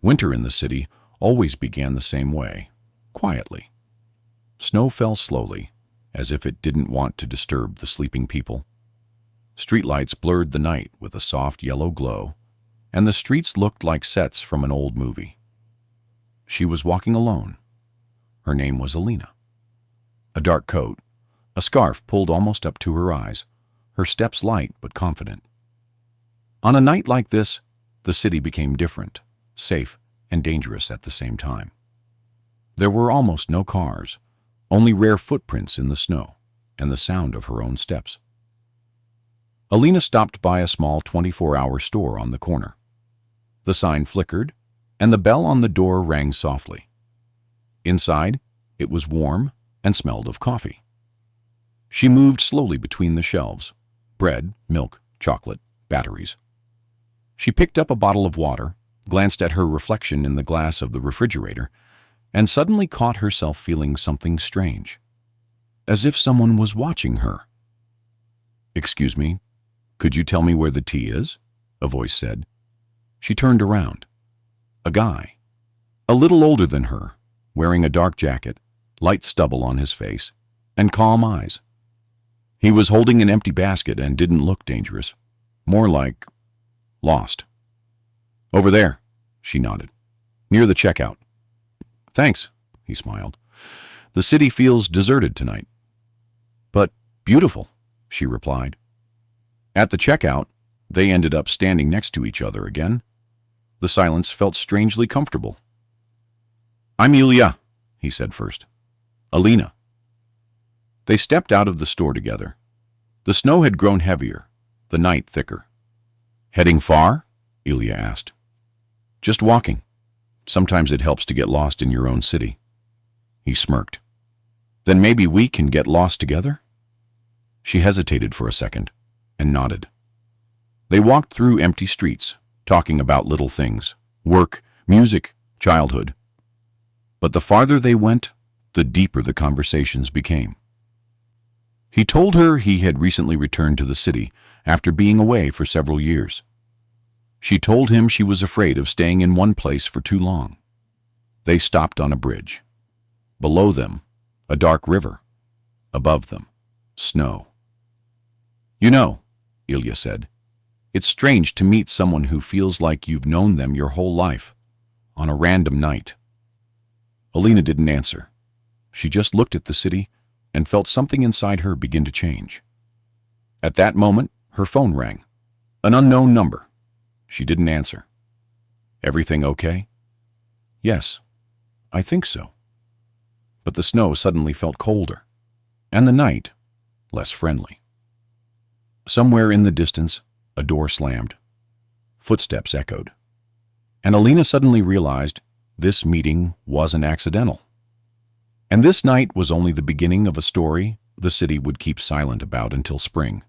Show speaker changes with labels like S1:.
S1: Winter in the city always began the same way, quietly. Snow fell slowly, as if it didn't want to disturb the sleeping people. Streetlights blurred the night with a soft yellow glow, and the streets looked like sets from an old movie. She was walking alone. Her name was Alina. A dark coat, a scarf pulled almost up to her eyes, her steps light but confident. On a night like this, the city became different, safe and dangerous at the same time. There were almost no cars, only rare footprints in the snow and the sound of her own steps. Alina stopped by a small 24-hour store on the corner. The sign flickered, and the bell on the door rang softly. Inside, it was warm and smelled of coffee. She moved slowly between the shelves: bread, milk, chocolate, batteries. She picked up a bottle of water, glanced at her reflection in the glass of the refrigerator, and suddenly caught herself feeling something strange, as if someone was watching her. "Excuse me, could you tell me where the tea is?" a voice said. She turned around. A guy, a little older than her, wearing a dark jacket, light stubble on his face, and calm eyes. He was holding an empty basket and didn't look dangerous, more like lost. "Over there," she nodded, "near the checkout." "Thanks," he smiled. "The city feels deserted tonight." "But beautiful," she replied. At the checkout, they ended up standing next to each other again. The silence felt strangely comfortable. "I'm Ilya," he said first. "Alina." They stepped out of the store together. The snow had grown heavier, the night thicker. "Heading far?" Ilya asked. "Just walking. Sometimes it helps to get lost in your own city." He smirked. "Then maybe we can get lost together?" She hesitated for a second and nodded. They walked through empty streets, talking about little things: work, music, childhood. But the farther they went, the deeper the conversations became. He told her he had recently returned to the city after being away for several years. She told him she was afraid of staying in one place for too long. They stopped on a bridge. Below them, a dark river. Above them, snow. "You know," Ilya said, "it's strange to meet someone who feels like you've known them your whole life, on a random night." Alina didn't answer. She just looked at the city and felt something inside her begin to change. At that moment, her phone rang. An unknown number. She didn't answer. "Everything okay?" "Yes, I think so." But the snow suddenly felt colder, and the night less friendly. Somewhere in the distance, a door slammed. Footsteps echoed. And Alina suddenly realized this meeting wasn't accidental. And this night was only the beginning of a story the city would keep silent about until spring.